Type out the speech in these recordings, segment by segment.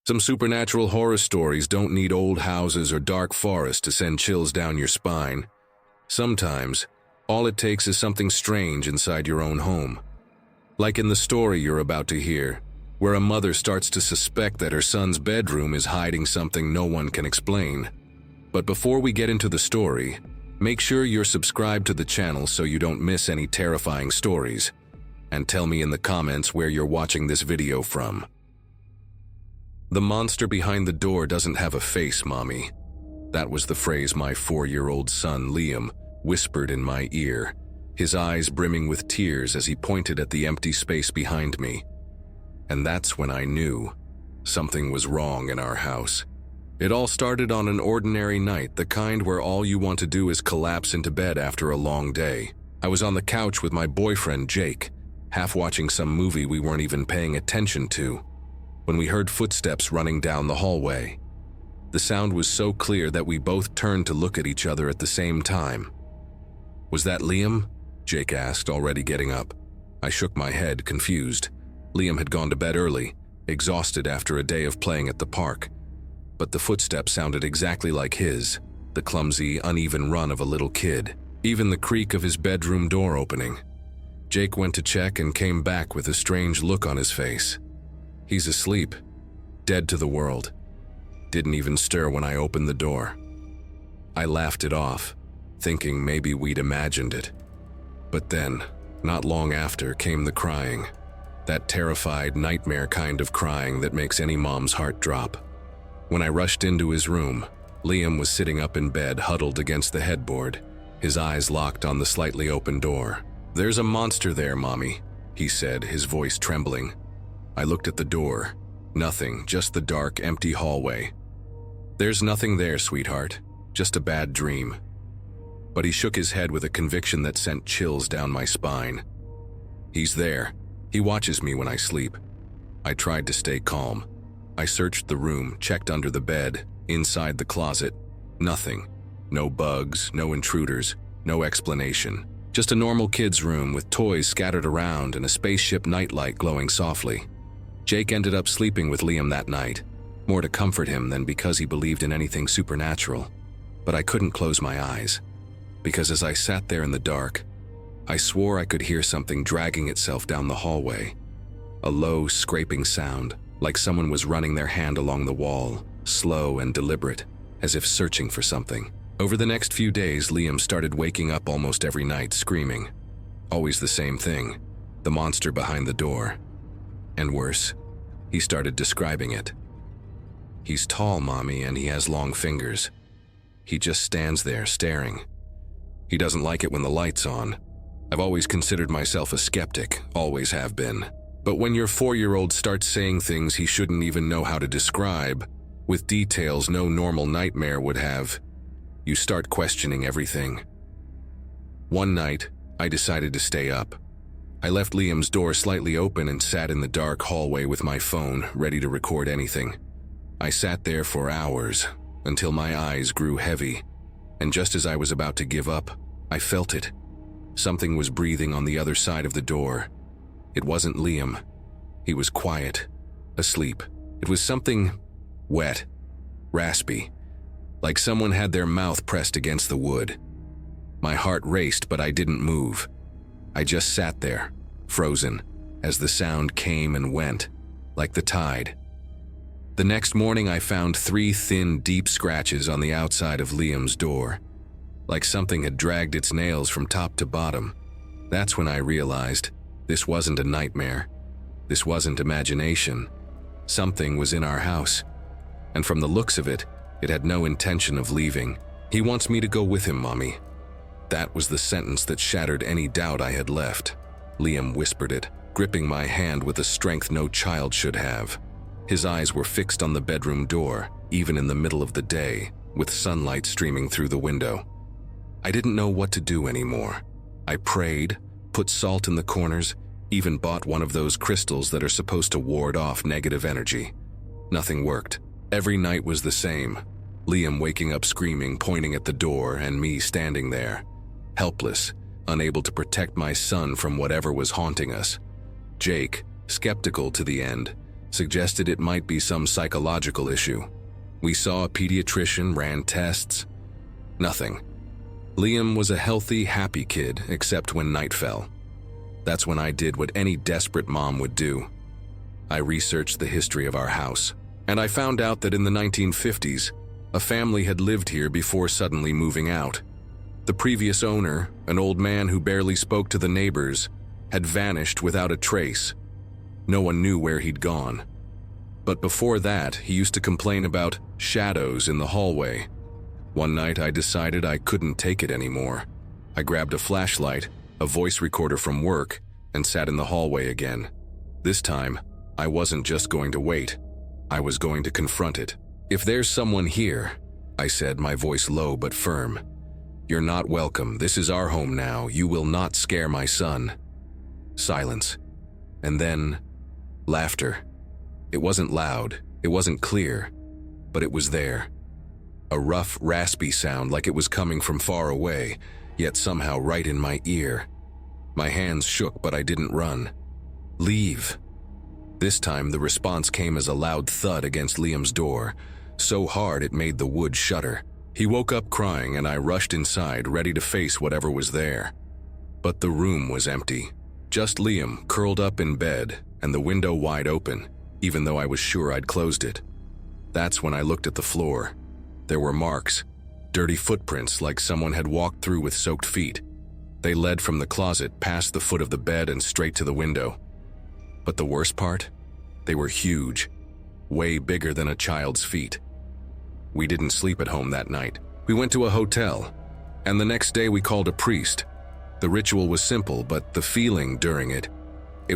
Some supernatural horror stories don't need old houses or dark forests to send chills down your spine. Sometimes, all it takes is something strange inside your own home. Like in the story you're about to hear, where a mother starts to suspect that her son's bedroom is hiding something no one can explain. But before we get into the story, make sure you're subscribed to the channel so you don't miss any terrifying stories. And tell me in the comments where you're watching this video from. The monster behind the door doesn't have a face, Mommy. That was the phrase my 4-year-old son, Liam, whispered in my ear, his eyes brimming with tears as he pointed at the empty space behind me. And that's when I knew something was wrong in our house. It all started on an ordinary night, the kind where all you want to do is collapse into bed after a long day. I was on the couch with my boyfriend, Jake, half watching some movie we weren't even paying attention to, when we heard footsteps running down the hallway. The sound was so clear that we both turned to look at each other at the same time. "Was that Liam?" Jake asked, already getting up. I shook my head, confused. Liam had gone to bed early, exhausted after a day of playing at the park. But the footsteps sounded exactly like his, the clumsy, uneven run of a little kid, even the creak of his bedroom door opening. Jake went to check and came back with a strange look on his face. He's asleep, dead to the world. Didn't even stir when I opened the door. I laughed it off, thinking maybe we'd imagined it. But then, not long after, came the crying. That terrified, nightmare kind of crying that makes any mom's heart drop. When I rushed into his room, Liam was sitting up in bed, huddled against the headboard, his eyes locked on the slightly open door. "There's a monster there, Mommy," he said, his voice trembling. I looked at the door. Nothing, just the dark, empty hallway. "There's nothing there, sweetheart. Just a bad dream." But he shook his head with a conviction that sent chills down my spine. "He's there. He watches me when I sleep." I tried to stay calm. I searched the room, checked under the bed, inside the closet. Nothing. No bugs, no intruders, no explanation. Just a normal kid's room with toys scattered around and a spaceship nightlight glowing softly. Jake ended up sleeping with Liam that night, more to comfort him than because he believed in anything supernatural. But I couldn't close my eyes, because as I sat there in the dark, I swore I could hear something dragging itself down the hallway. A low, scraping sound, like someone was running their hand along the wall, slow and deliberate, as if searching for something. Over the next few days, Liam started waking up almost every night, screaming. Always the same thing, the monster behind the door. And worse, he started describing it. "He's tall, Mommy, and he has long fingers. He just stands there, staring. He doesn't like it when the light's on. I've always considered myself a skeptic, always have been. But when your 4-year-old starts saying things he shouldn't even know how to describe, with details no normal nightmare would have, you start questioning everything." One night, I decided to stay up. I left Liam's door slightly open and sat in the dark hallway with my phone, ready to record anything. I sat there for hours, until my eyes grew heavy, and just as I was about to give up, I felt it. Something was breathing on the other side of the door. It wasn't Liam. He was quiet, asleep. It was something wet, raspy, like someone had their mouth pressed against the wood. My heart raced, but I didn't move. I just sat there, frozen, as the sound came and went, like the tide. The next morning I found 3 thin, deep scratches on the outside of Liam's door, like something had dragged its nails from top to bottom. That's when I realized this wasn't a nightmare. This wasn't imagination. Something was in our house, and from the looks of it, it had no intention of leaving. "He wants me to go with him, Mommy." That was the sentence that shattered any doubt I had left. Liam whispered it, gripping my hand with a strength no child should have. His eyes were fixed on the bedroom door, even in the middle of the day, with sunlight streaming through the window. I didn't know what to do anymore. I prayed, put salt in the corners, even bought one of those crystals that are supposed to ward off negative energy. Nothing worked. Every night was the same. Liam waking up screaming, pointing at the door, and me standing there, helpless, unable to protect my son from whatever was haunting us. Jake, skeptical to the end, suggested it might be some psychological issue. We saw a pediatrician, ran tests. Nothing. Liam was a healthy, happy kid, except when night fell. That's when I did what any desperate mom would do. I researched the history of our house, and I found out that in the 1950s, a family had lived here before suddenly moving out. The previous owner, an old man who barely spoke to the neighbors, had vanished without a trace. No one knew where he'd gone. But before that, he used to complain about shadows in the hallway. One night I decided I couldn't take it anymore. I grabbed a flashlight, a voice recorder from work, and sat in the hallway again. This time, I wasn't just going to wait. I was going to confront it. "If there's someone here," I said, my voice low but firm, "you're not welcome. This is our home now. You will not scare my son." Silence. And then, laughter. It wasn't loud, it wasn't clear, but it was there. A rough, raspy sound like it was coming from far away, yet somehow right in my ear. My hands shook, but I didn't run. "Leave." This time the response came as a loud thud against Liam's door, so hard it made the wood shudder. He woke up crying and I rushed inside, ready to face whatever was there. But the room was empty. Just Liam curled up in bed and the window wide open, even though I was sure I'd closed it. That's when I looked at the floor. There were marks, dirty footprints like someone had walked through with soaked feet. They led from the closet past the foot of the bed and straight to the window. But the worst part? They were huge, way bigger than a child's feet. We didn't sleep at home that night. We went to a hotel, and the next day we called a priest. The ritual was simple, but the feeling during it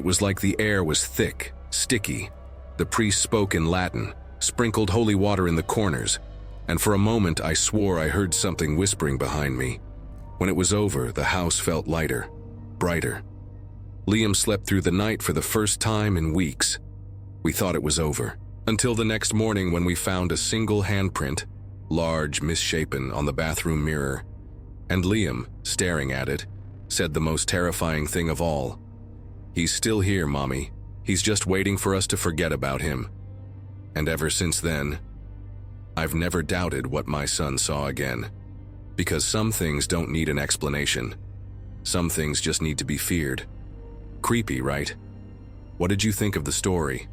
was like the air was thick, sticky. The priest spoke in Latin, sprinkled holy water in the corners, and for a moment I swore I heard something whispering behind me. When it was over, the house felt lighter, brighter. Liam slept through the night for the first time in weeks. We thought it was over, until the next morning when we found a single handprint, large, misshapen, on the bathroom mirror. And Liam, staring at it, said the most terrifying thing of all. "He's still here, Mommy. He's just waiting for us to forget about him." And ever since then, I've never doubted what my son saw again. Because some things don't need an explanation. Some things just need to be feared. Creepy, right? What did you think of the story?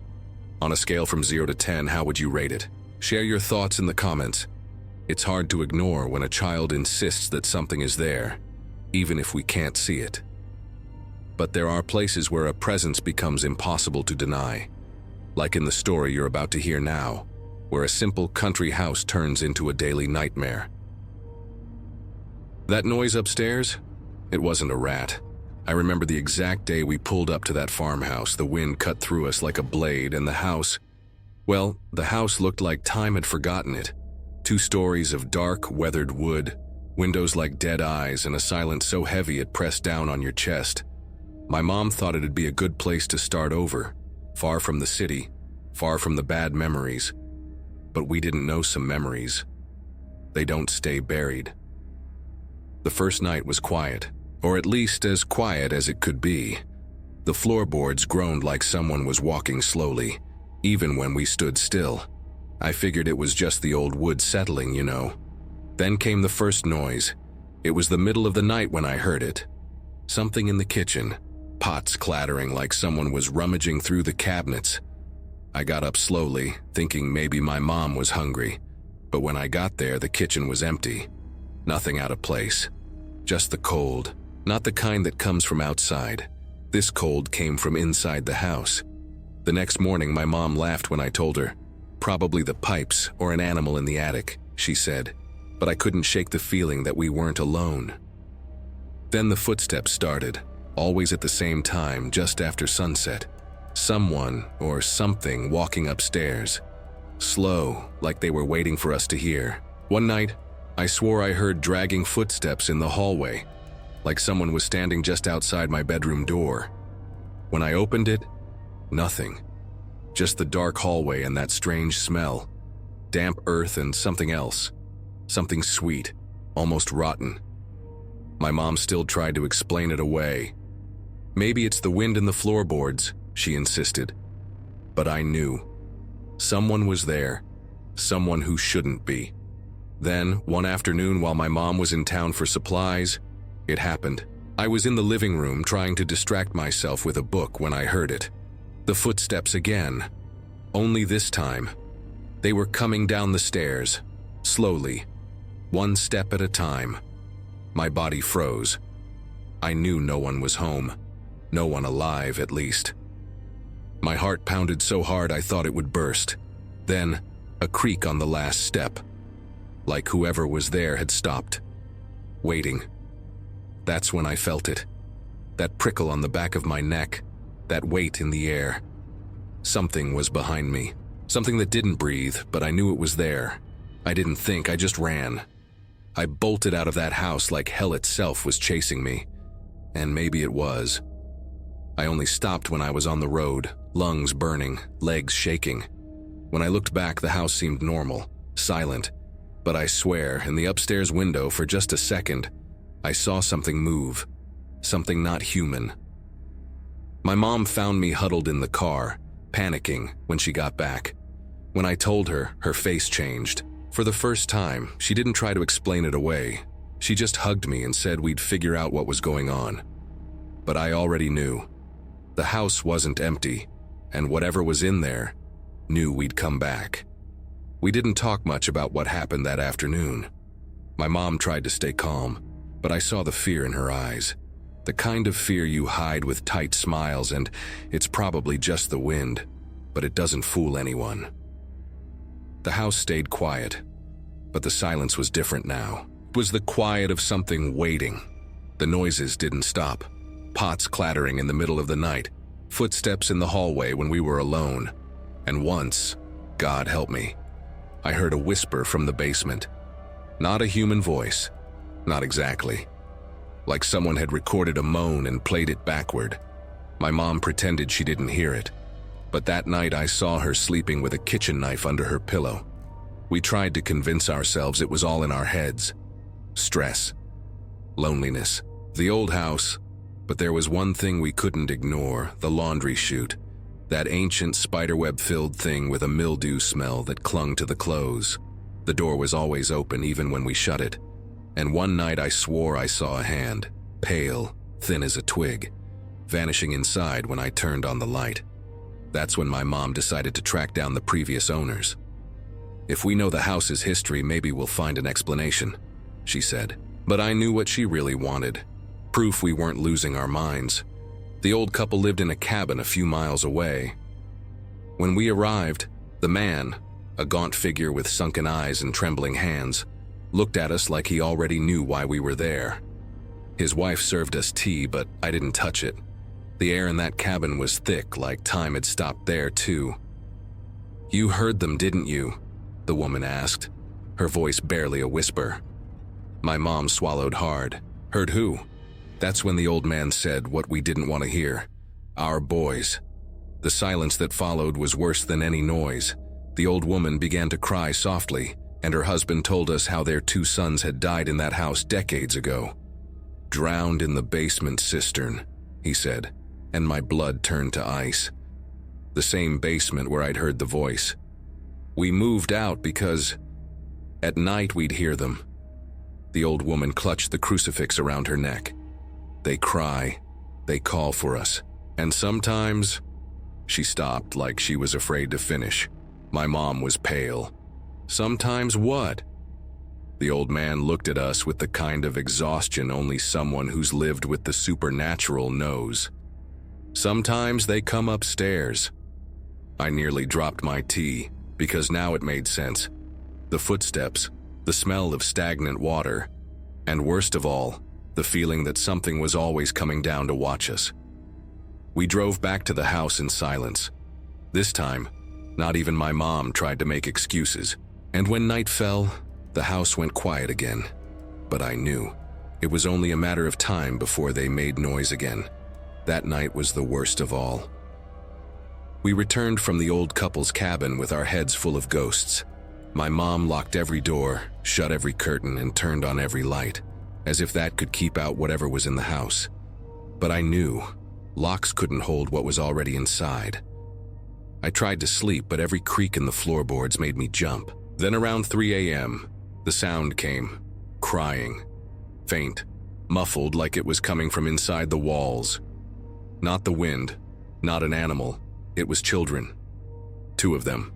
On a scale from 0 to 10, how would you rate it? Share your thoughts in the comments. It's hard to ignore when a child insists that something is there, even if we can't see it. But there are places where a presence becomes impossible to deny. Like in the story you're about to hear now, where a simple country house turns into a daily nightmare. That noise upstairs? It wasn't a rat. I remember the exact day we pulled up to that farmhouse. The wind cut through us like a blade, and the house looked like time had forgotten it. 2 stories of dark, weathered wood, windows like dead eyes, and a silence so heavy it pressed down on your chest. My mom thought it'd be a good place to start over, far from the city, far from the bad memories. But we didn't know some memories. They don't stay buried. The first night was quiet, or at least as quiet as it could be. The floorboards groaned like someone was walking slowly, even when we stood still. I figured it was just the old wood settling, you know. Then came the first noise. It was the middle of the night when I heard it. Something in the kitchen, pots clattering like someone was rummaging through the cabinets. I got up slowly, thinking maybe my mom was hungry. But when I got there, the kitchen was empty. Nothing out of place. Just the cold. Not the kind that comes from outside. This cold came from inside the house. The next morning, my mom laughed when I told her. "Probably the pipes or an animal in the attic," she said. But I couldn't shake the feeling that we weren't alone. Then the footsteps started, always at the same time, just after sunset. Someone or something walking upstairs. Slow, like they were waiting for us to hear. One night, I swore I heard dragging footsteps in the hallway, like someone was standing just outside my bedroom door. When I opened it, nothing. Just the dark hallway and that strange smell. Damp earth and something else. Something sweet, almost rotten. My mom still tried to explain it away. "Maybe it's the wind in the floorboards," she insisted. But I knew. Someone was there. Someone who shouldn't be. Then, one afternoon while my mom was in town for supplies, it happened. I was in the living room trying to distract myself with a book when I heard it. The footsteps again. Only this time, they were coming down the stairs, slowly, one step at a time. My body froze. I knew no one was home. No one alive, at least. My heart pounded so hard I thought it would burst. Then, a creak on the last step. Like whoever was there had stopped. Waiting. That's when I felt it. That prickle on the back of my neck. That weight in the air. Something was behind me. Something that didn't breathe, but I knew it was there. I didn't think, I just ran. I bolted out of that house like hell itself was chasing me. And maybe it was. I only stopped when I was on the road, lungs burning, legs shaking. When I looked back, the house seemed normal, silent. But I swear, in the upstairs window for just a second, I saw something move. Something not human. My mom found me huddled in the car, panicking when she got back. When I told her, her face changed. For the first time, she didn't try to explain it away. She just hugged me and said we'd figure out what was going on. But I already knew. The house wasn't empty, and whatever was in there knew we'd come back. We didn't talk much about what happened that afternoon. My mom tried to stay calm, but I saw the fear in her eyes. The kind of fear you hide with tight smiles, and it's probably just the wind, but it doesn't fool anyone. The house stayed quiet, but the silence was different now. It was the quiet of something waiting. The noises didn't stop. Pots clattering in the middle of the night, footsteps in the hallway when we were alone, and once, God help me, I heard a whisper from the basement. Not a human voice, not exactly. Like someone had recorded a moan and played it backward. My mom pretended she didn't hear it, but that night I saw her sleeping with a kitchen knife under her pillow. We tried to convince ourselves it was all in our heads. Stress, loneliness, the old house, but there was one thing we couldn't ignore, the laundry chute. That ancient spiderweb-filled thing with a mildew smell that clung to the clothes. The door was always open even when we shut it. And one night I swore I saw a hand, pale, thin as a twig, vanishing inside when I turned on the light. That's when my mom decided to track down the previous owners. If we know the house's history, maybe we'll find an explanation, she said. But I knew what she really wanted. Proof we weren't losing our minds. The old couple lived in a cabin a few miles away. When we arrived, the man, a gaunt figure with sunken eyes and trembling hands, looked at us like he already knew why we were there. His wife served us tea, but I didn't touch it. The air in that cabin was thick, like time had stopped there too. "You heard them, didn't you?" the woman asked, her voice barely a whisper. My mom swallowed hard. Heard who? That's when the old man said what we didn't want to hear. Our boys. The silence that followed was worse than any noise. The old woman began to cry softly, and her husband told us how their 2 sons had died in that house decades ago. "Drowned in the basement cistern," he said, and my blood turned to ice. The same basement where I'd heard the voice. We moved out because at night we'd hear them. The old woman clutched the crucifix around her neck. They cry, they call for us, and sometimes... She stopped like she was afraid to finish. My mom was pale. Sometimes what? The old man looked at us with the kind of exhaustion only someone who's lived with the supernatural knows. Sometimes they come upstairs. I nearly dropped my tea, because now it made sense. The footsteps, the smell of stagnant water, and worst of all, the feeling that something was always coming down to watch us. We drove back to the house in silence. This time, not even my mom tried to make excuses. And when night fell, the house went quiet again. But I knew. It was only a matter of time before they made noise again. That night was the worst of all. We returned from the old couple's cabin with our heads full of ghosts. My mom locked every door, shut every curtain, and turned on every light, as if that could keep out whatever was in the house. But I knew. Locks couldn't hold what was already inside. I tried to sleep, but every creak in the floorboards made me jump. Then around 3 a.m., the sound came. Crying. Faint. Muffled like it was coming from inside the walls. Not the wind. Not an animal. It was children. 2 of them.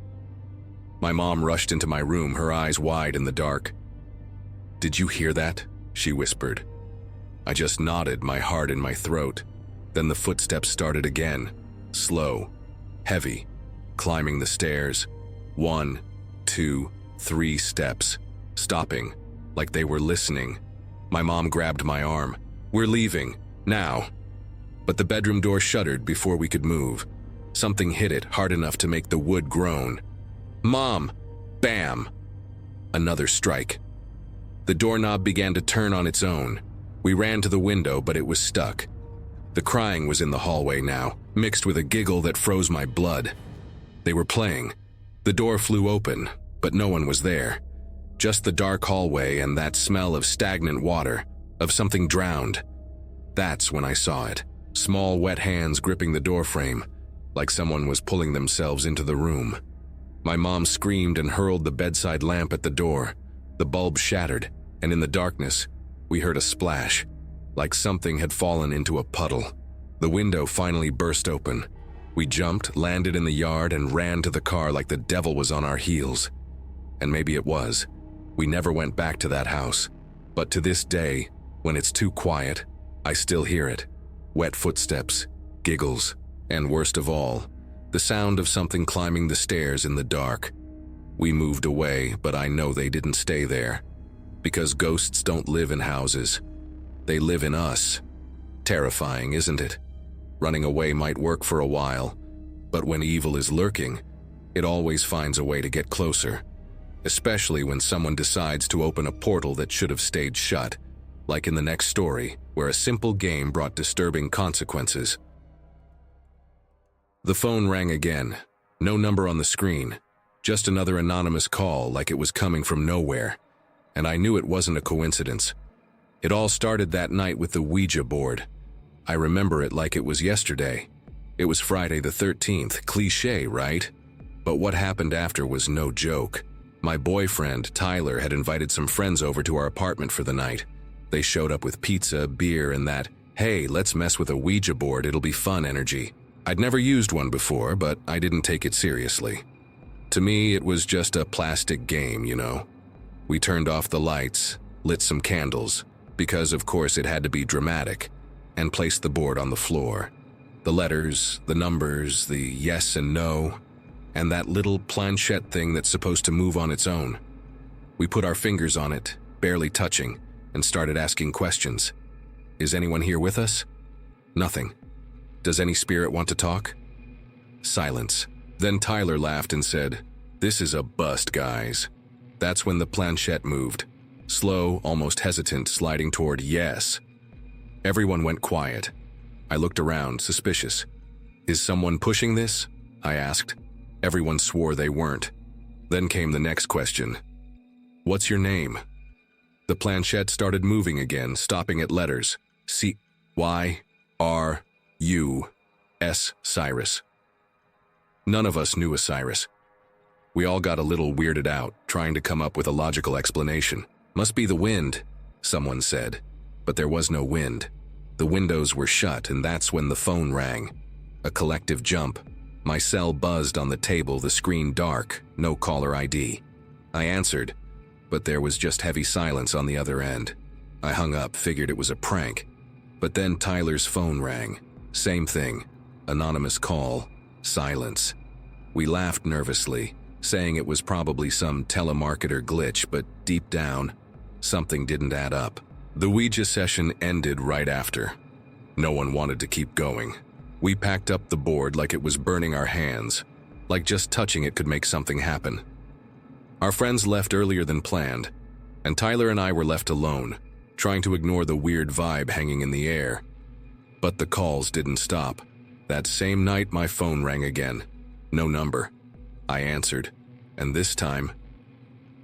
My mom rushed into my room, her eyes wide in the dark. "Did you hear that?" she whispered. I just nodded, my heart in my throat. Then the footsteps started again. Slow. Heavy. Climbing the stairs. 1, 2, 3 steps. Stopping. Like they were listening. My mom grabbed my arm. "We're leaving. Now." But the bedroom door shuddered before we could move. Something hit it hard enough to make the wood groan. "Mom!" Bam! Another strike. The doorknob began to turn on its own. We ran to the window, but it was stuck. The crying was in the hallway now, mixed with a giggle that froze my blood. They were playing. The door flew open, but no one was there. Just the dark hallway and that smell of stagnant water, of something drowned. That's when I saw it. Small, wet hands gripping the doorframe, like someone was pulling themselves into the room. My mom screamed and hurled the bedside lamp at the door. The bulb shattered, and in the darkness, we heard a splash, like something had fallen into a puddle. The window finally burst open. We jumped, landed in the yard, and ran to the car like the devil was on our heels. And maybe it was. We never went back to that house. But to this day, when it's too quiet, I still hear it. Wet footsteps, giggles, and worst of all, the sound of something climbing the stairs in the dark. We moved away, but I know they didn't stay there. Because ghosts don't live in houses. They live in us. Terrifying, isn't it? Running away might work for a while, but when evil is lurking, it always finds a way to get closer. Especially when someone decides to open a portal that should have stayed shut, like in the next story, where a simple game brought disturbing consequences. The phone rang again. No number on the screen. Just another anonymous call, like it was coming from nowhere. And I knew it wasn't a coincidence. It all started that night with the Ouija board. I remember it like it was yesterday. It was Friday the 13th, cliché, right? But what happened after was no joke. My boyfriend, Tyler, had invited some friends over to our apartment for the night. They showed up with pizza, beer, and that, "Hey, let's mess with a Ouija board, it'll be fun" energy. I'd never used one before, but I didn't take it seriously. To me, it was just a plastic game, you know. We turned off the lights, lit some candles, because of course it had to be dramatic, and placed the board on the floor. The letters, the numbers, the yes and no, and that little planchette thing that's supposed to move on its own. We put our fingers on it, barely touching, and started asking questions. Is anyone here with us? Nothing. Does any spirit want to talk? Silence. Then Tyler laughed and said, "This is a bust, guys." That's when the planchette moved. Slow, almost hesitant, sliding toward yes. Everyone went quiet. I looked around, suspicious. "Is someone pushing this?" I asked. Everyone swore they weren't. Then came the next question. "What's your name?" The planchette started moving again, stopping at letters. C-Y-R-U-S, Cyrus. None of us knew a Cyrus. We all got a little weirded out, trying to come up with a logical explanation. "Must be the wind," someone said. But there was no wind. The windows were shut, and that's when the phone rang. A collective jump. My cell buzzed on the table, the screen dark, no caller ID. I answered, but there was just heavy silence on the other end. I hung up, figured it was a prank. But then Tyler's phone rang. Same thing. Anonymous call. Silence. We laughed nervously, saying it was probably some telemarketer glitch, but deep down, something didn't add up. The Ouija session ended right after. No one wanted to keep going. We packed up the board like it was burning our hands, like just touching it could make something happen. Our friends left earlier than planned, and Tyler and I were left alone, trying to ignore the weird vibe hanging in the air. But the calls didn't stop. That same night, my phone rang again. No number. I answered, and this time,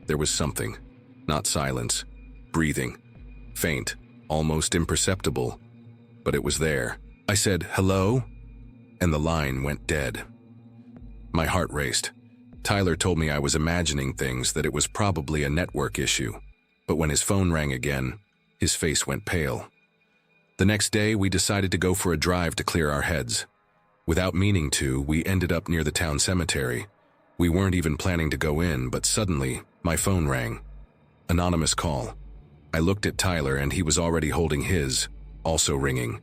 there was something. Not silence. Breathing. Faint. Almost imperceptible. But it was there. I said, "Hello?" And the line went dead. My heart raced. Tyler told me I was imagining things, that it was probably a network issue. But when his phone rang again, his face went pale. The next day, we decided to go for a drive to clear our heads. Without meaning to, we ended up near the town cemetery. We weren't even planning to go in, but suddenly, my phone rang. Anonymous call. I looked at Tyler and he was already holding his, also ringing.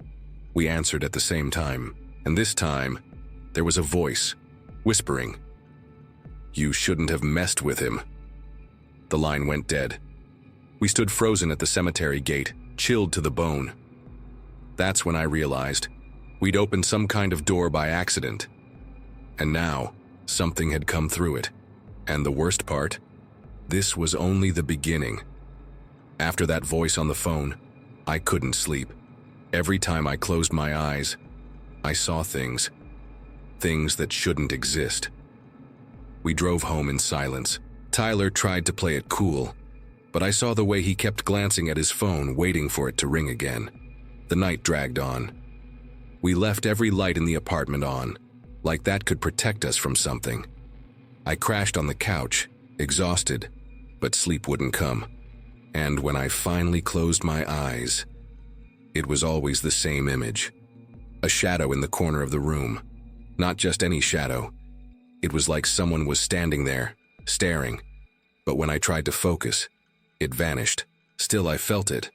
We answered at the same time, and this time, there was a voice, whispering, "You shouldn't have messed with him." The line went dead. We stood frozen at the cemetery gate, chilled to the bone. That's when I realized we'd opened some kind of door by accident. And now, something had come through it. And the worst part? This was only the beginning. After that voice on the phone, I couldn't sleep. Every time I closed my eyes, I saw things. Things that shouldn't exist. We drove home in silence. Tyler tried to play it cool, but I saw the way he kept glancing at his phone, waiting for it to ring again. The night dragged on. We left every light in the apartment on, like that could protect us from something. I crashed on the couch, exhausted, but sleep wouldn't come. And when I finally closed my eyes, it was always the same image. A shadow in the corner of the room. Not just any shadow. It was like someone was standing there, staring. But when I tried to focus, it vanished. Still, I felt it.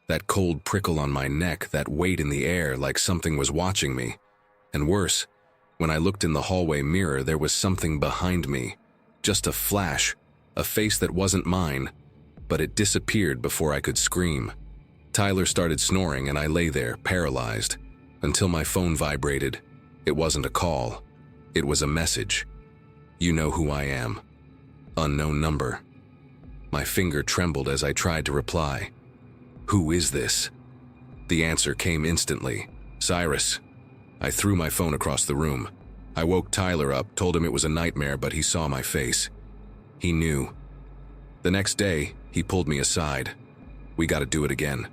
That cold prickle on my neck, that weight in the air, like something was watching me. And worse, when I looked in the hallway mirror, there was something behind me. Just a flash, a face that wasn't mine, but it disappeared before I could scream. Tyler started snoring and I lay there, paralyzed, until my phone vibrated. It wasn't a call. It was a message. "You know who I am." Unknown number. My finger trembled as I tried to reply. "Who is this?" The answer came instantly. "Cyrus." I threw my phone across the room. I woke Tyler up, told him it was a nightmare, but he saw my face. He knew. The next day, he pulled me aside. "We gotta do it again."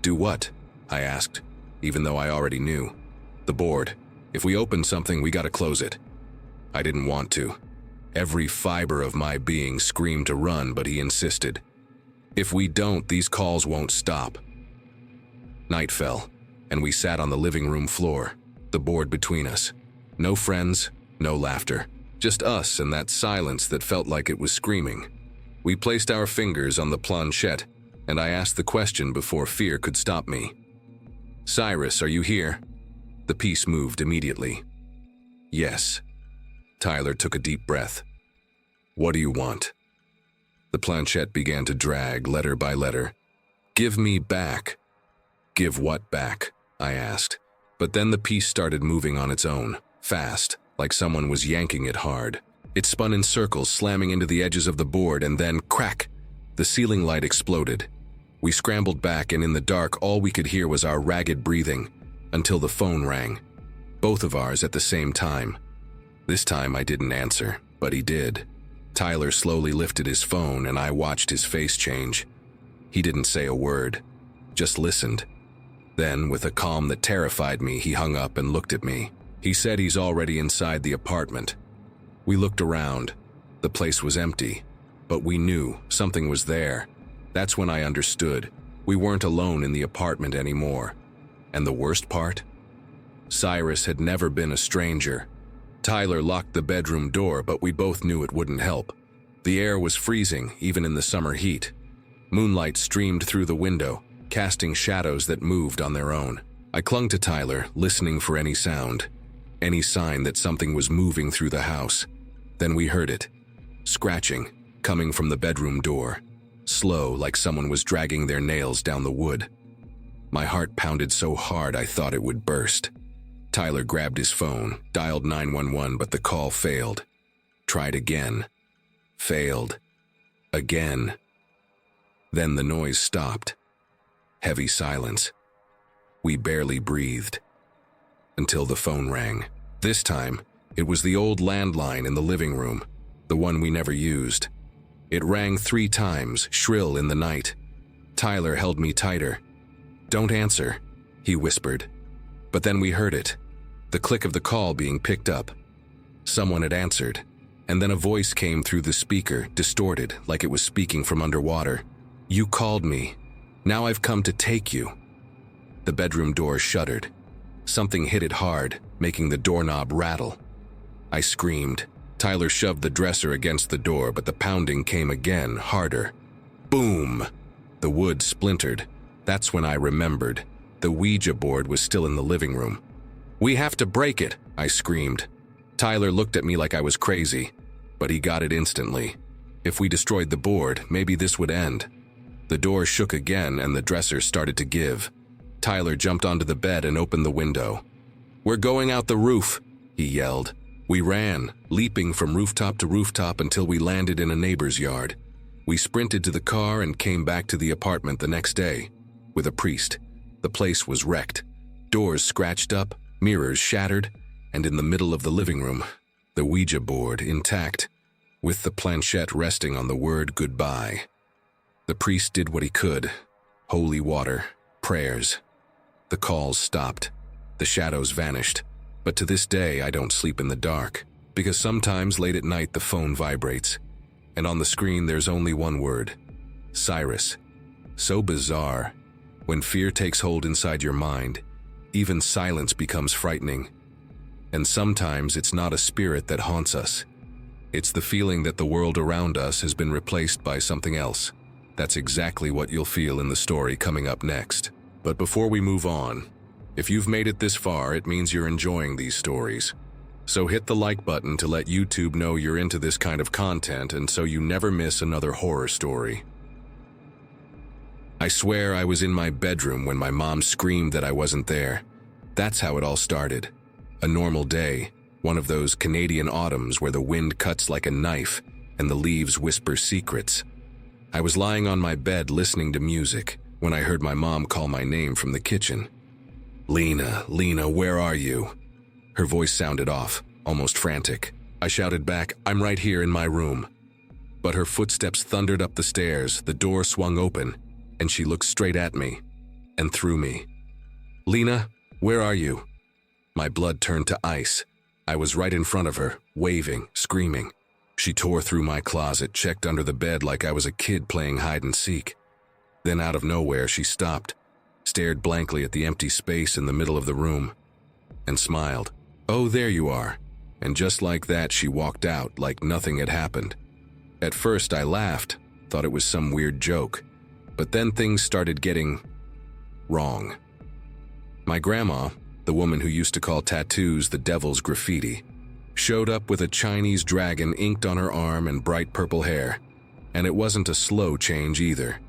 "Do what?" I asked, even though I already knew. "The board. If we open something, we gotta close it." I didn't want to. Every fiber of my being screamed to run, but he insisted. "If we don't, these calls won't stop." Night fell, and we sat on the living room floor, the board between us. No friends, no laughter, just us and that silence that felt like it was screaming. We placed our fingers on the planchette, and I asked the question before fear could stop me. "Cyrus, are you here?" The piece moved immediately. "Yes." Tyler took a deep breath. "What do you want?" The planchette began to drag, letter by letter. "Give me back." "Give what back?" I asked. But then the piece started moving on its own, fast, like someone was yanking it hard. It spun in circles, slamming into the edges of the board, and then, crack! The ceiling light exploded. We scrambled back, and in the dark, all we could hear was our ragged breathing, until the phone rang. Both of ours at the same time. This time I didn't answer, but he did. Tyler slowly lifted his phone, and I watched his face change. He didn't say a word, just listened. Then, with a calm that terrified me, he hung up and looked at me. He said he's already inside the apartment. We looked around. The place was empty, but we knew something was there. That's when I understood. We weren't alone in the apartment anymore. And the worst part? Cyrus had never been a stranger. Tyler locked the bedroom door, but we both knew it wouldn't help. The air was freezing, even in the summer heat. Moonlight streamed through the window, casting shadows that moved on their own. I clung to Tyler, listening for any sound, any sign that something was moving through the house. Then we heard it. Scratching, coming from the bedroom door. Slow, like someone was dragging their nails down the wood. My heart pounded so hard I thought it would burst. Tyler grabbed his phone, dialed 911, but the call failed. Tried again. Failed. Again. Then the noise stopped. Heavy silence. We barely breathed. Until the phone rang. This time, it was the old landline in the living room, the one we never used. It rang 3 times, shrill in the night. Tyler held me tighter. "Don't answer," he whispered. But then we heard it. The click of the call being picked up. Someone had answered, and then a voice came through the speaker, distorted, like it was speaking from underwater. "You called me. Now I've come to take you." The bedroom door shuddered. Something hit it hard, making the doorknob rattle. I screamed. Tyler shoved the dresser against the door, but the pounding came again, harder. Boom! The wood splintered. That's when I remembered. The Ouija board was still in the living room. "We have to break it," I screamed. Tyler looked at me like I was crazy, but he got it instantly. If we destroyed the board, maybe this would end. The door shook again and the dresser started to give. Tyler jumped onto the bed and opened the window. "We're going out the roof," he yelled. We ran, leaping from rooftop to rooftop until we landed in a neighbor's yard. We sprinted to the car and came back to the apartment the next day, with a priest. The place was wrecked. Doors scratched up, mirrors shattered, and in the middle of the living room, the Ouija board intact, with the planchette resting on the word goodbye. The priest did what he could. Holy water, prayers. The calls stopped. The shadows vanished. But to this day, I don't sleep in the dark, because sometimes late at night the phone vibrates, and on the screen there's only one word: Cyrus. So bizarre. When fear takes hold inside your mind, even silence becomes frightening. And sometimes it's not a spirit that haunts us. It's the feeling that the world around us has been replaced by something else. That's exactly what you'll feel in the story coming up next. But before we move on, if you've made it this far, it means you're enjoying these stories. So hit the like button to let YouTube know you're into this kind of content and so you never miss another horror story. I swear I was in my bedroom when my mom screamed that I wasn't there. That's how it all started. A normal day, one of those Canadian autumns where the wind cuts like a knife and the leaves whisper secrets. I was lying on my bed listening to music when I heard my mom call my name from the kitchen. "Lena, Lena, where are you?" Her voice sounded off, almost frantic. I shouted back, "I'm right here in my room." But her footsteps thundered up the stairs, the door swung open, and she looked straight at me, and through me. "Lena, where are you?" My blood turned to ice. I was right in front of her, waving, screaming. She tore through my closet, checked under the bed like I was a kid playing hide and seek. Then out of nowhere, she stopped, stared blankly at the empty space in the middle of the room, and smiled. "Oh, there you are." And just like that, she walked out like nothing had happened. At first, I laughed, thought it was some weird joke. But then things started getting wrong. My grandma, the woman who used to call tattoos the devil's graffiti, showed up with a Chinese dragon inked on her arm and bright purple hair. And it wasn't a slow change either.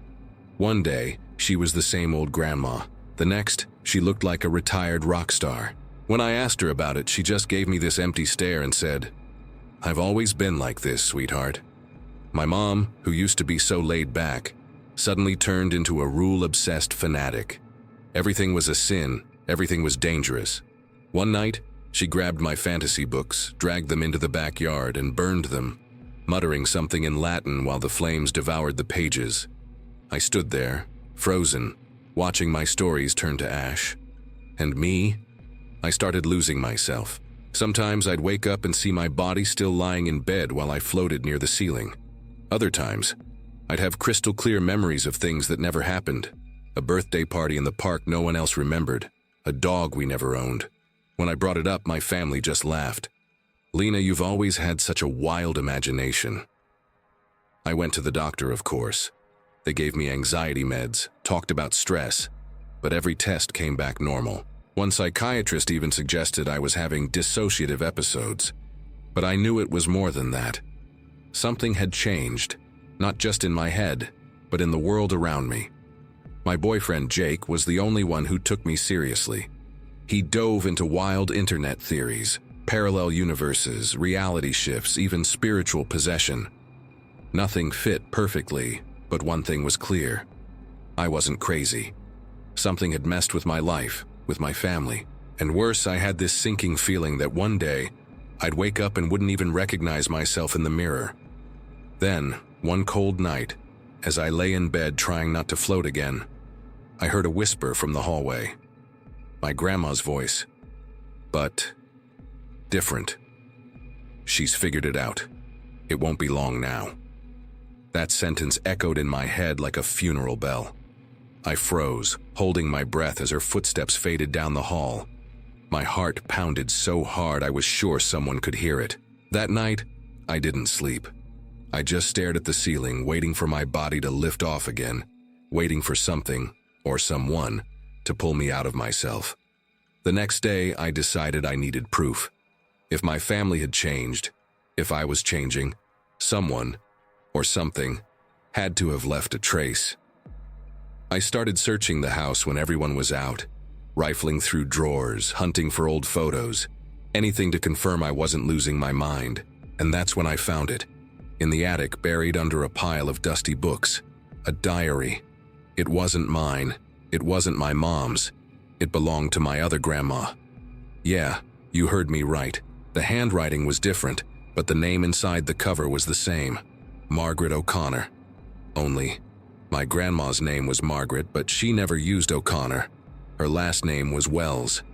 One day, she was the same old grandma. The next, she looked like a retired rock star. When I asked her about it, she just gave me this empty stare and said, "I've always been like this, sweetheart." My mom, who used to be so laid back, suddenly turned into a rule-obsessed fanatic. Everything was a sin, everything was dangerous. One night, she grabbed my fantasy books, dragged them into the backyard, and burned them, muttering something in Latin while the flames devoured the pages. I stood there, frozen, watching my stories turn to ash. And me? I started losing myself. Sometimes I'd wake up and see my body still lying in bed while I floated near the ceiling. Other times, I'd have crystal clear memories of things that never happened. A birthday party in the park no one else remembered. A dog we never owned. When I brought it up, my family just laughed. "Lena, you've always had such a wild imagination." I went to the doctor, of course. They gave me anxiety meds, talked about stress, but every test came back normal. One psychiatrist even suggested I was having dissociative episodes. But I knew it was more than that. Something had changed, not just in my head, but in the world around me. My boyfriend Jake was the only one who took me seriously. He dove into wild internet theories, parallel universes, reality shifts, even spiritual possession. Nothing fit perfectly, but one thing was clear. I wasn't crazy. Something had messed with my life, with my family. And worse, I had this sinking feeling that one day, I'd wake up and wouldn't even recognize myself in the mirror. Then, one cold night, as I lay in bed trying not to float again, I heard a whisper from the hallway. My grandma's voice, but different. She's figured it out. It won't be long now. That sentence echoed in my head like a funeral bell. I froze, holding my breath as her footsteps faded down the hall. My heart pounded so hard I was sure someone could hear it. That night, I didn't sleep. I just stared at the ceiling, waiting for my body to lift off again, waiting for something, or someone, to pull me out of myself. The next day, I decided I needed proof. If my family had changed, if I was changing, someone, or something, had to have left a trace. I started searching the house when everyone was out, rifling through drawers, hunting for old photos, anything to confirm I wasn't losing my mind, and that's when I found it. In the attic, buried under a pile of dusty books, a diary. It wasn't mine. It wasn't my mom's. It belonged to my other grandma. Yeah, you heard me right. The handwriting was different, but the name inside the cover was the same. Margaret O'Connor. Only, my grandma's name was Margaret, but she never used O'Connor. Her last name was Wells.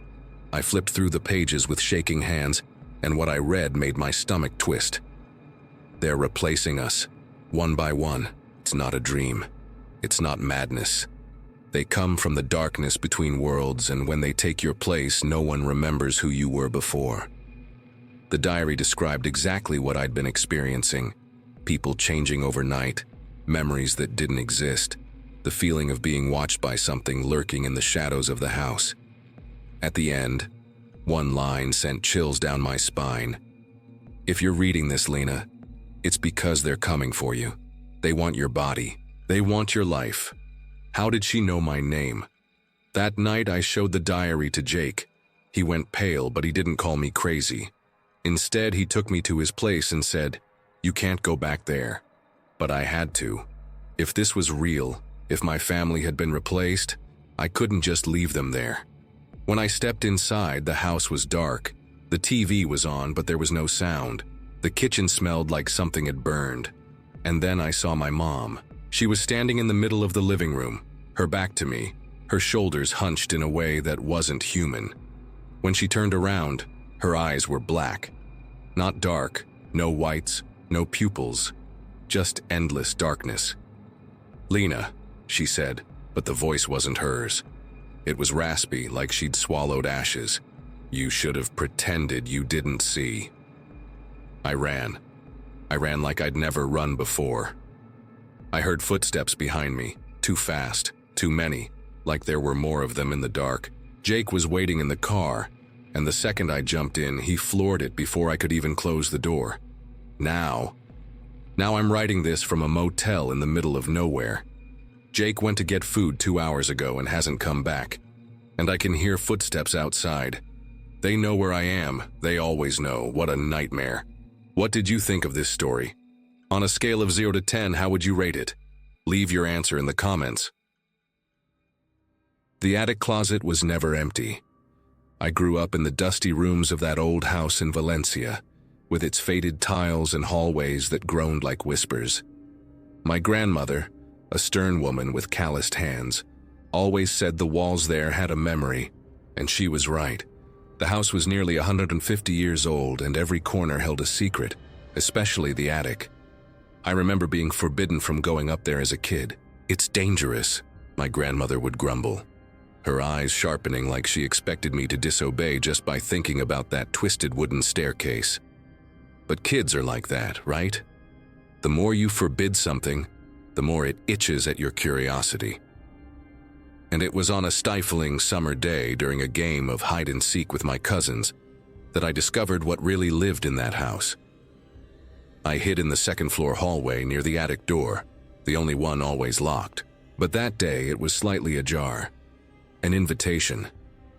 I flipped through the pages with shaking hands, and what I read made my stomach twist. They're replacing us, one by one. It's not a dream. It's not madness. They come from the darkness between worlds, and when they take your place, no one remembers who you were before. The diary described exactly what I'd been experiencing. People changing overnight, memories that didn't exist, the feeling of being watched by something lurking in the shadows of the house. At the end, one line sent chills down my spine. If you're reading this, Lena, it's because they're coming for you. They want your body. They want your life. How did she know my name? That night I showed the diary to Jake. He went pale, but he didn't call me crazy. Instead, he took me to his place and said, "You can't go back there." But I had to. If this was real, if my family had been replaced, I couldn't just leave them there. When I stepped inside, the house was dark. The TV was on, but there was no sound. The kitchen smelled like something had burned. And then I saw my mom. She was standing in the middle of the living room, her back to me, her shoulders hunched in a way that wasn't human. When she turned around, her eyes were black. Not dark, no whites, no pupils, just endless darkness. "Lena," she said, but the voice wasn't hers. It was raspy, like she'd swallowed ashes. "You should have pretended you didn't see." I ran. I ran like I'd never run before. I heard footsteps behind me, too fast, too many, like there were more of them in the dark. Jake was waiting in the car, and the second I jumped in, he floored it before I could even close the door. Now I'm writing this from a motel in the middle of nowhere. Jake went to get food 2 hours ago and hasn't come back. And I can hear footsteps outside. They know where I am. They always know. What a nightmare. What did you think of this story? On a scale of 0 to 10, how would you rate it? Leave your answer in the comments. The attic closet was never empty. I grew up in the dusty rooms of that old house in Valencia, with its faded tiles and hallways that groaned like whispers. My grandmother, a stern woman with calloused hands, always said the walls there had a memory, and she was right. The house was nearly 150 years old, and every corner held a secret, especially the attic. I remember being forbidden from going up there as a kid. "It's dangerous," my grandmother would grumble, her eyes sharpening like she expected me to disobey just by thinking about that twisted wooden staircase. But kids are like that, right? The more you forbid something, the more it itches at your curiosity. And it was on a stifling summer day during a game of hide-and-seek with my cousins that I discovered what really lived in that house. I hid in the second-floor hallway near the attic door, the only one always locked. But that day it was slightly ajar. An invitation.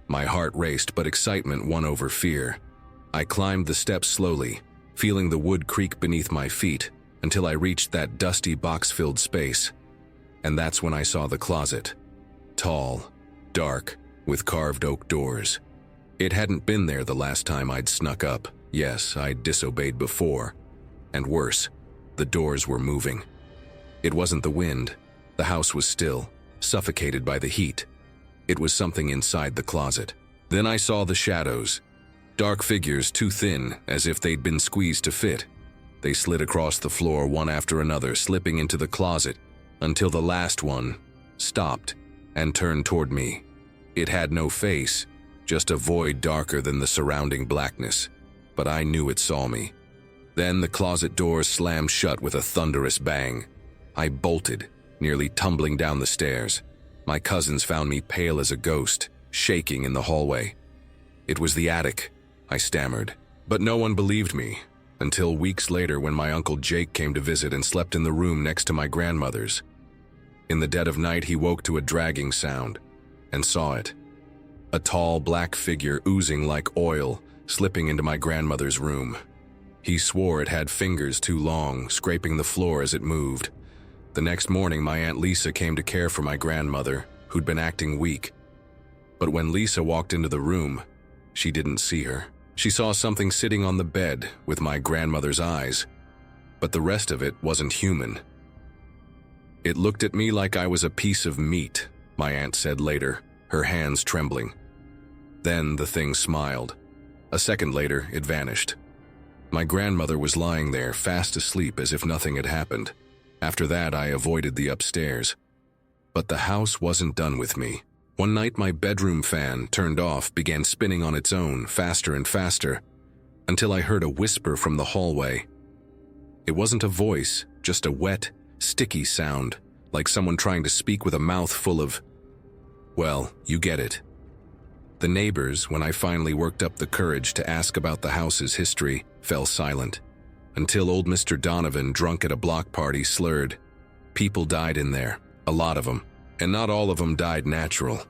My heart raced, but excitement won over fear. I climbed the steps slowly, feeling the wood creak beneath my feet, until I reached that dusty box-filled space. And that's when I saw the closet. Tall, dark, with carved oak doors. It hadn't been there the last time I'd snuck up. Yes, I'd disobeyed before. And worse, the doors were moving. It wasn't the wind. The house was still, suffocated by the heat. It was something inside the closet. Then I saw the shadows. Dark figures too thin, as if they'd been squeezed to fit. They slid across the floor one after another, slipping into the closet, until the last one stopped and turned toward me. It had no face, just a void darker than the surrounding blackness, but I knew it saw me. Then the closet doors slammed shut with a thunderous bang. I bolted, nearly tumbling down the stairs. My cousins found me pale as a ghost, shaking in the hallway. "It was the attic," I stammered, but no one believed me, until weeks later when my Uncle Jake came to visit and slept in the room next to my grandmother's. In the dead of night, he woke to a dragging sound, and saw it. A tall black figure oozing like oil, slipping into my grandmother's room. He swore it had fingers too long, scraping the floor as it moved. The next morning, my Aunt Lisa came to care for my grandmother, who'd been acting weak. But when Lisa walked into the room, she didn't see her. She saw something sitting on the bed with my grandmother's eyes, but the rest of it wasn't human. "It looked at me like I was a piece of meat," my aunt said later, her hands trembling. Then the thing smiled. A second later, it vanished. My grandmother was lying there, fast asleep as if nothing had happened. After that, I avoided the upstairs. But the house wasn't done with me. One night, my bedroom fan, turned off, began spinning on its own, faster and faster, until I heard a whisper from the hallway. It wasn't a voice, just a wet, sticky sound, like someone trying to speak with a mouth full of… well, you get it. The neighbors, when I finally worked up the courage to ask about the house's history, fell silent, until old Mr. Donovan, drunk at a block party, slurred, "People died in there, a lot of them, and not all of them died natural."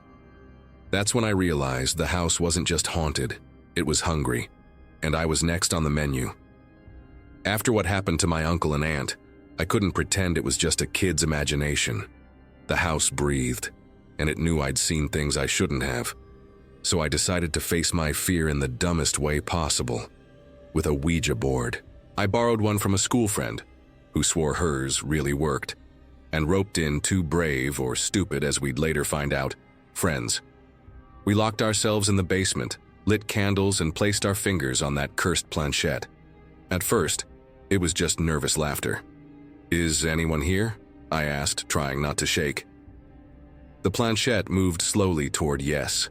That's when I realized the house wasn't just haunted, it was hungry, and I was next on the menu. After what happened to my uncle and aunt, I couldn't pretend it was just a kid's imagination. The house breathed, and it knew I'd seen things I shouldn't have. So I decided to face my fear in the dumbest way possible, with a Ouija board. I borrowed one from a school friend, who swore hers really worked, and roped in two brave, or stupid as we'd later find out, friends. We locked ourselves in the basement, lit candles, and placed our fingers on that cursed planchette. At first, it was just nervous laughter. "Is anyone here?" I asked, trying not to shake. The planchette moved slowly toward yes.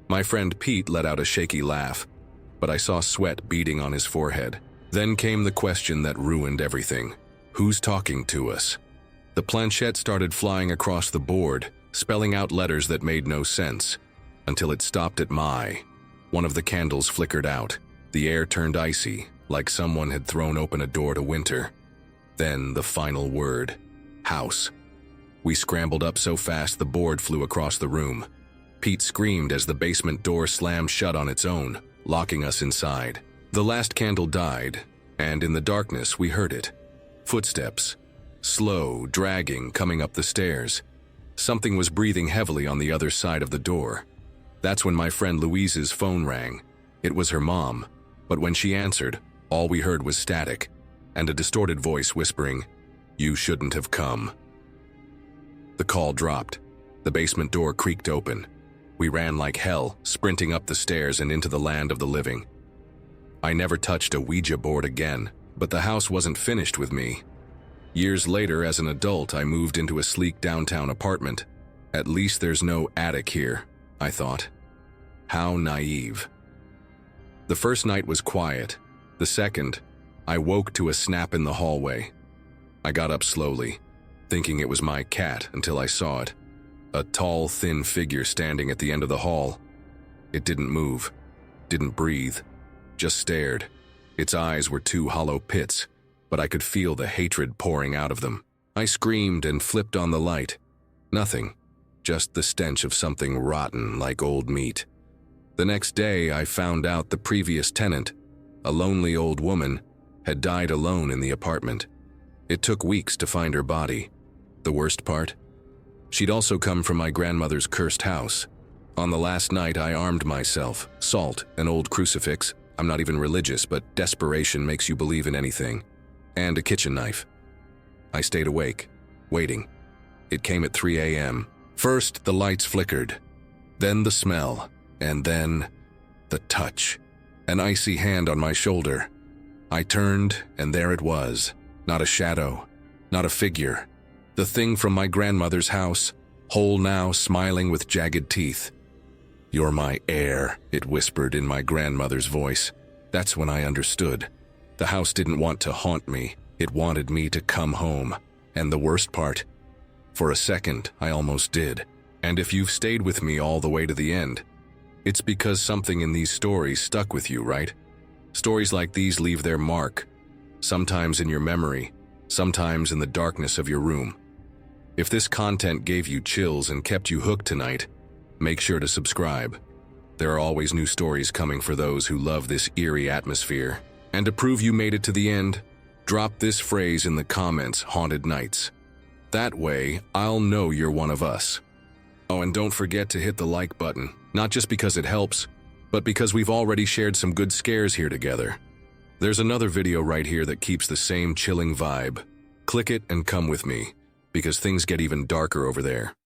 My friend Pete let out a shaky laugh, but I saw sweat beading on his forehead. Then came the question that ruined everything. Who's talking to us? The planchette started flying across the board, spelling out letters that made no sense, until it stopped at my. One of the candles flickered out. The air turned icy, like someone had thrown open a door to winter. Then the final word, house. We scrambled up so fast the board flew across the room. Pete screamed as the basement door slammed shut on its own, locking us inside. The last candle died, and in the darkness we heard it. Footsteps, slow, dragging, coming up the stairs. Something was breathing heavily on the other side of the door. That's when my friend Louise's phone rang. It was her mom, but when she answered, all we heard was static, and a distorted voice whispering, "You shouldn't have come." The call dropped. The basement door creaked open. We ran like hell, sprinting up the stairs and into the land of the living. I never touched a Ouija board again, but the house wasn't finished with me. Years later, as an adult, I moved into a sleek downtown apartment. At least there's no attic here, I thought. How naive. The first night was quiet. The second, I woke to a snap in the hallway. I got up slowly, thinking it was my cat until I saw it. A tall, thin figure standing at the end of the hall. It didn't move, didn't breathe, just stared. Its eyes were two hollow pits, but I could feel the hatred pouring out of them. I screamed and flipped on the light. Nothing, just the stench of something rotten like old meat. The next day, I found out the previous tenant, a lonely old woman, had died alone in the apartment. It took weeks to find her body. The worst part? She'd also come from my grandmother's cursed house. On the last night, I armed myself, salt, an old crucifix, I'm not even religious, but desperation makes you believe in anything, and a kitchen knife. I stayed awake, waiting. It came at 3 a.m. First, the lights flickered, then the smell, and then the touch. an icy hand on my shoulder. I turned, and there it was. Not a shadow, not a figure. The thing from my grandmother's house, whole now, smiling with jagged teeth. "You're my heir," it whispered in my grandmother's voice. That's when I understood. The house didn't want to haunt me. It wanted me to come home. And the worst part, for a second, I almost did. And if you've stayed with me all the way to the end, it's because something in these stories stuck with you, right? Stories like these leave their mark, sometimes in your memory, sometimes in the darkness of your room. If this content gave you chills and kept you hooked tonight, make sure to subscribe. There are always new stories coming for those who love this eerie atmosphere. And to prove you made it to the end, drop this phrase in the comments, "Haunted Nights." That way, I'll know you're one of us. Oh, and don't forget to hit the like button, not just because it helps, but because we've already shared some good scares here together. There's another video right here that keeps the same chilling vibe. Click it and come with me, because things get even darker over there.